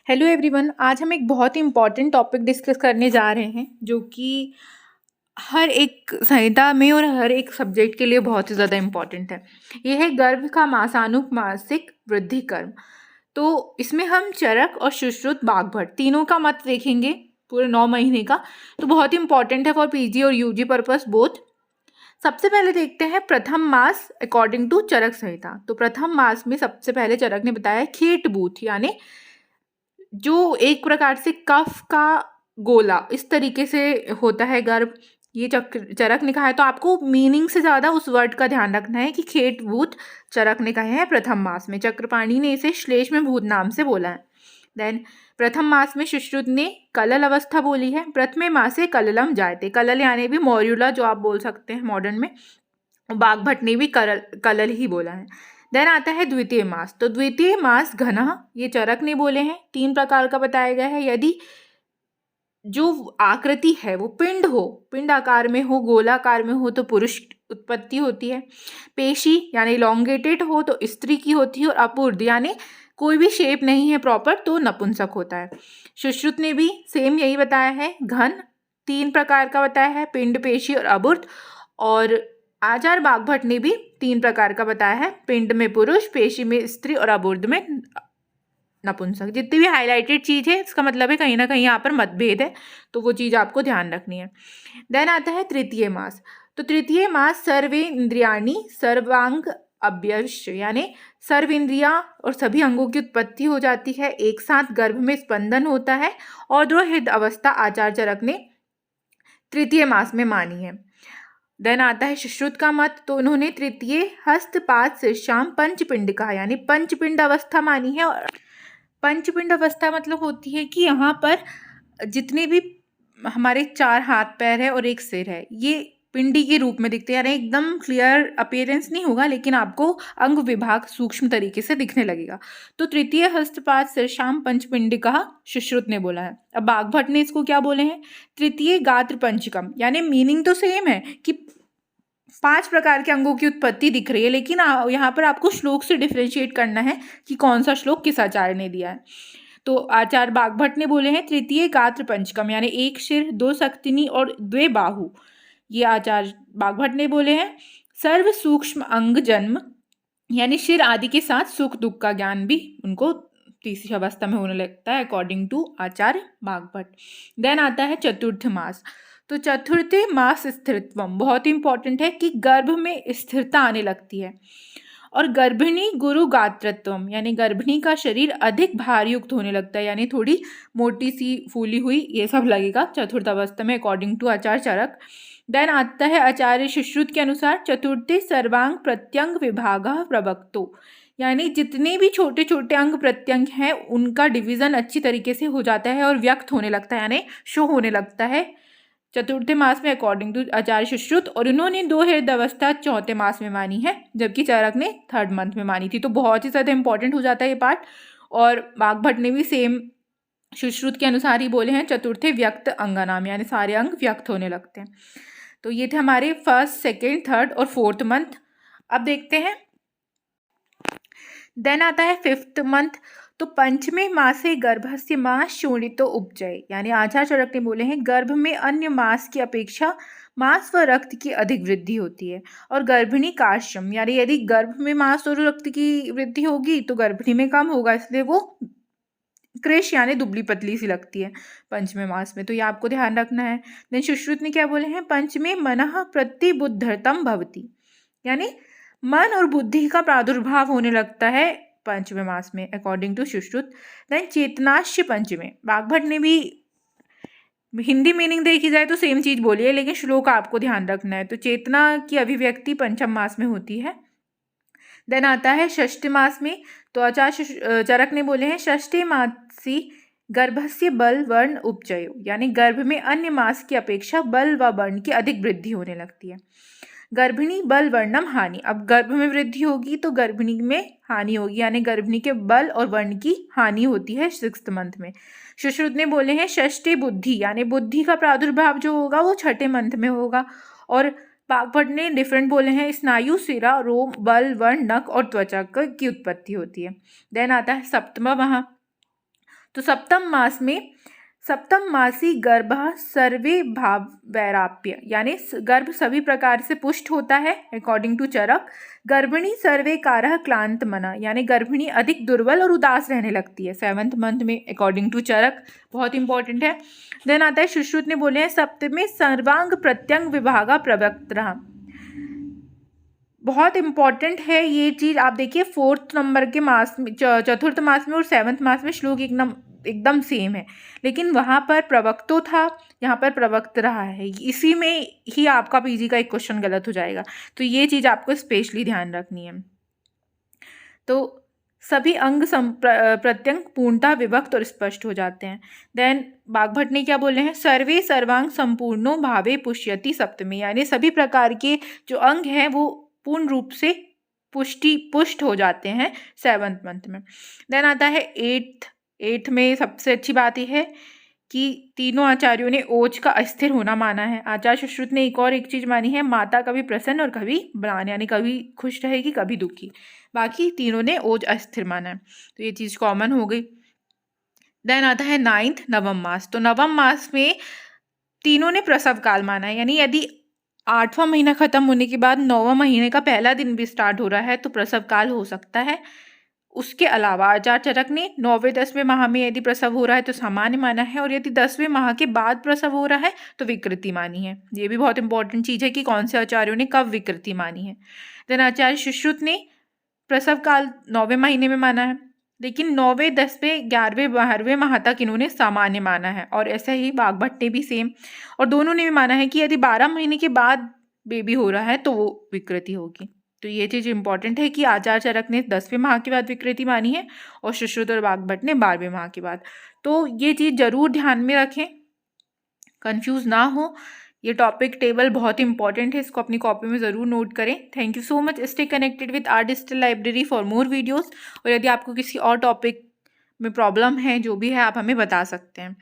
Hello everyone. आज हम एक बहुत ही इम्पॉर्टेंट टॉपिक डिस्कस करने जा रहे हैं जो कि हर एक संहिता में और हर एक सब्जेक्ट के लिए बहुत ही ज़्यादा इम्पॉर्टेंट है। ये है गर्भ का मासानुमासिक वृद्धि कर्म। तो इसमें हम चरक और सुश्रुत बागभट्ट तीनों का मत देखेंगे पूरे 9 महीने का। तो बहुत ही इंपॉर्टेंट है फॉर पीजी और यूजी पर्पस बोथ। सबसे पहले देखते हैं प्रथम मास अकॉर्डिंग टू चरक संहिता। तो प्रथम मास में सबसे पहले चरक ने बताया खेटबूथ यानी जो एक प्रकार से कफ का गोला इस तरीके से होता है गर्भ। ये चरक ने कहा है, तो आपको मीनिंग से ज़्यादा उस वर्ड का ध्यान रखना है कि खेटभूत चरक ने कहे हैं प्रथम मास में। चक्रपाणी ने इसे श्लेष्म भूत नाम से बोला है। देन प्रथम मास में सुश्रुत ने कलल अवस्था बोली है। प्रथमे मासे कललम जायते, कलल यानी भी मॉर्यूला जो आप बोल सकते हैं मॉडर्न में। बागभट्ट ने भी कलल ही बोला है। देन आता है द्वितीय मास। तो द्वितीय मास घना, ये चरक ने बोले हैं। 3 प्रकार का बताया गया है। यदि जो आकृति है वो पिंड आकार में हो, गोलाकार में हो तो पुरुष उत्पत्ति होती है। पेशी यानी इलोंगेटेड हो तो स्त्री की होती है। और अपूर्ध यानी कोई भी शेप नहीं है प्रॉपर तो नपुंसक होता है। सुश्रुत ने भी सेम यही बताया है। घन 3 प्रकार का बताया है, पिंड, पेशी और अपूर्ध। और आचार्य बागभट्ट ने भी 3 प्रकार का बताया है, पिंड में पुरुष, पेशी में स्त्री और अपूर्ध में नपुंसक। जितनी भी हाईलाइटेड चीज़ है इसका मतलब है कहीं ना कहीं यहाँ पर मतभेद है, तो वो चीज़ आपको ध्यान रखनी है। देन आता है तृतीय मास। तो तृतीय मास सर्वे इंद्रियाणी सर्वांग अभ्यवश्य यानी सर्व इंद्रिया और सभी अंगों की उत्पत्ति हो जाती है, एक साथ गर्भ में स्पंदन होता है और द्वहित अवस्था आचार्य चरक ने तृतीय मास में मानी है। देन आता है सुश्रुत का मत। तो उन्होंने तृतीय हस्तपाद शीर्षाम पंचपिंड कहा यानी पंचपिंड अवस्था मानी है। और पंचपिंड अवस्था मतलब होती है कि यहाँ पर जितने भी हमारे 4 हाथ पैर है और एक सिर है ये पिंडी के रूप में दिखते हैं। यानी एकदम क्लियर अपीयरेंस नहीं होगा लेकिन आपको अंग विभाग सूक्ष्म तरीके से दिखने लगेगा। तो तृतीय हस्तपाद शीर्षाम पंचपिंड कहा सुश्रुत ने बोला है। अब बागभट्ट ने इसको क्या बोले हैं, तृतीय गात्र पंचकम। यानी मीनिंग तो सेम है कि 5 प्रकार के अंगों की उत्पत्ति दिख रही है, लेकिन यहाँ पर आपको श्लोक से डिफ्रेंशिएट करना है कि कौन सा श्लोक किस आचार्य ने दिया है। तो आचार्य बागभट्ट ने बोले हैं तृतीय गात्र पंचकम यानी 1 सिर, 2 सक्तिनी और 2 बाहु। ये आचार्य बागभट्ट ने बोले हैं। सर्व सूक्ष्म अंग जन्म यानी सिर आदि के साथ सुख दुख का ज्ञान भी उनको तीसरी अवस्था में होने लगता है अकॉर्डिंग टू आचार्य बागभट्ट। देन आता है चतुर्थ मास। तो चतुर्थ मास स्थिरत्वम बहुत ही इंपॉर्टेंट है कि गर्भ में स्थिरता आने लगती है। और गर्भिणी गुरु गात्रत्वम यानी गर्भिणी का शरीर अधिक भार युक्त होने लगता है, यानी थोड़ी मोटी सी फूली हुई ये सब लगेगा चतुर्थ अवस्था में according to Acharya Charak. Then आता है आचार्य सुश्रुत के अनुसार चतुर्थे सर्वांग प्रत्यंग विभाग प्रवक्तो यानी जितने भी छोटे छोटे अंग प्रत्यंग हैं उनका डिवीजन अच्छी तरीके से हो जाता है और व्यक्त होने लगता है यानी शो होने लगता है चतुर्थ मास में अकॉर्डिंग टू आचार्य सुश्रुत। और उन्होंने 2 हृदय अवस्था चौथे मास में मानी है जबकि चरक ने 3rd मंथ में मानी थी। तो बहुत ही ज़्यादा इंपॉर्टेंट हो जाता है ये पार्ट। और बागभट्ट ने भी सेम सुश्रुत के अनुसार ही बोले हैं चतुर्थे व्यक्त अंगनाम यानी सारे अंग व्यक्त होने लगते हैं। तो ये थे हमारे 1st, 2nd, 3rd और 4th मंथ। अब देखते हैं देन आता है 5th मंथ। तो पंचमे मासे गर्भस्य मास शोणितो उपजय यानी आचार्य चरक ने बोले हैं गर्भ में अन्य मास की अपेक्षा मांस व रक्त की अधिक वृद्धि होती है। और गर्भिणी काश्यम यानी यदि गर्भ में मांस और रक्त की वृद्धि होगी तो गर्भिणी में कम होगा, इसलिए वो कृश यानी दुबली पतली सी लगती है पंचमे मास में। तो ये आपको ध्यान रखना है। देन सुश्रुत ने क्या बोले हैं, पंचमे मनः प्रतिबुद्धतम भवति यानी मन और बुद्धि का प्रादुर्भाव होने लगता है पंचमे मास में अकॉर्डिंग टू सुश्रुत। देन चेतनाश्य पंचमे, बागभट्ट ने भी हिंदी मीनिंग देखी जाए तो सेम चीज बोली है लेकिन श्लोक आपको ध्यान रखना है। तो चेतना की अभिव्यक्ति पंचम मास में होती है। देन आता है षष्ठ मास में। तो आचार्य चरक ने बोले हैं षष्ठे मासी गर्भस्य बल वर्ण उपचयो यानी गर्भ में अन्य मास की अपेक्षा बल व वर्ण की अधिक वृद्धि होने लगती है। गर्भिणी बल वर्णम हानि, अब गर्भ में वृद्धि होगी तो गर्भिणी में हानि होगी यानी गर्भिणी के बल और वर्ण की हानि होती है 6th मंथ में। सुश्रुत ने बोले हैं षष्ठे बुद्धि यानी बुद्धि का प्रादुर्भाव जो होगा वो 6ठे मंथ में होगा। और बागभट्ट ने डिफरेंट बोले हैं स्नायु, सिरा, रोम, बल, वर्ण, नख और त्वचा की उत्पत्ति होती है। देन आता है 7वां माह। तो सप्तम मासी गर्भ सर्वे भाव वैराप्य, यानी गर्भ सभी प्रकार से पुष्ट होता है अकॉर्डिंग टू चरक। गर्भिणी सर्वे कारः क्लांत मना, यानी गर्भिणी अधिक दुर्बल और उदास रहने लगती है 7th मंथ में अकॉर्डिंग टू चरक, बहुत इंपॉर्टेंट है। देन आता है सुश्रुत ने बोले हैं सप्तमे सर्वांग प्रत्यंग विभागा प्रवक्त्रः, बहुत इंपॉर्टेंट है ये चीज़। आप देखिए 4th नंबर के मास में, चतुर्थ मास में और 7th मास में श्लोक एकदम सेम है, लेकिन वहाँ पर प्रवक्तो था, यहाँ पर प्रवक्त रहा है। इसी में ही आपका पीजी का एक क्वेश्चन गलत हो जाएगा, तो ये चीज़ आपको स्पेशली ध्यान रखनी है। तो सभी अंग प्रत्यंग पूर्णतः विभक्त और स्पष्ट हो जाते हैं। देन बागभट्ट ने क्या बोले हैं, सर्वे सर्वांग संपूर्णो भावे पुष्यति सप्तमी, यानी सभी प्रकार के जो अंग हैं वो पूर्ण रूप से पुष्ट हो जाते हैं 7th मंथ में। देन आता है 8th में सबसे अच्छी बात यह है कि तीनों आचार्यों ने ओज का अस्थिर होना माना है। आचार्य सुश्रुत ने एक चीज़ मानी है, माता कभी प्रसन्न और कभी म्लान, यानी कभी खुश रहेगी कभी दुखी। बाकी तीनों ने ओज अस्थिर माना है, तो ये चीज़ कॉमन हो गई। देन आता है 9th नवम मास। तो नवम मास में तीनों ने प्रसव काल माना है, यानी यदि 8वां महीना खत्म होने के बाद 9वां महीने का पहला दिन भी स्टार्ट हो रहा है तो प्रसव काल हो सकता है। उसके अलावा आचार्य चरक ने 9वें 10वें माह में यदि प्रसव हो रहा है तो सामान्य माना है, और यदि 10वें माह के बाद प्रसव हो रहा है तो विकृति मानी है। ये भी बहुत इंपॉर्टेंट चीज़ है कि कौन से आचार्यों ने कब विकृति मानी है। देन आचार्य सुश्रुत ने प्रसव काल 9वें महीने में माना है, लेकिन 9वें 10वें 11वें 12वें माह तक इन्होंने सामान्य माना है, और ऐसा ही बागभट्ट ने भी सेम, और दोनों ने भी माना है कि यदि 12 महीने के बाद बेबी हो रहा है तो वो विकृति होगी। तो ये चीज़ इंपॉर्टेंट है कि आचार्य चरक ने 10वें माह के बाद विकृति मानी है और सुश्रुत और बागभट्ट ने 12वें माह के बाद। तो ये चीज़ जरूर ध्यान में रखें, कंफ्यूज ना हो। ये टॉपिक टेबल बहुत इंपॉर्टेंट है, इसको अपनी कॉपी में ज़रूर नोट करें। Thank you so much. Stay connected with our digital library for more videos, और यदि आपको किसी और टॉपिक में प्रॉब्लम है जो भी है आप हमें बता सकते हैं।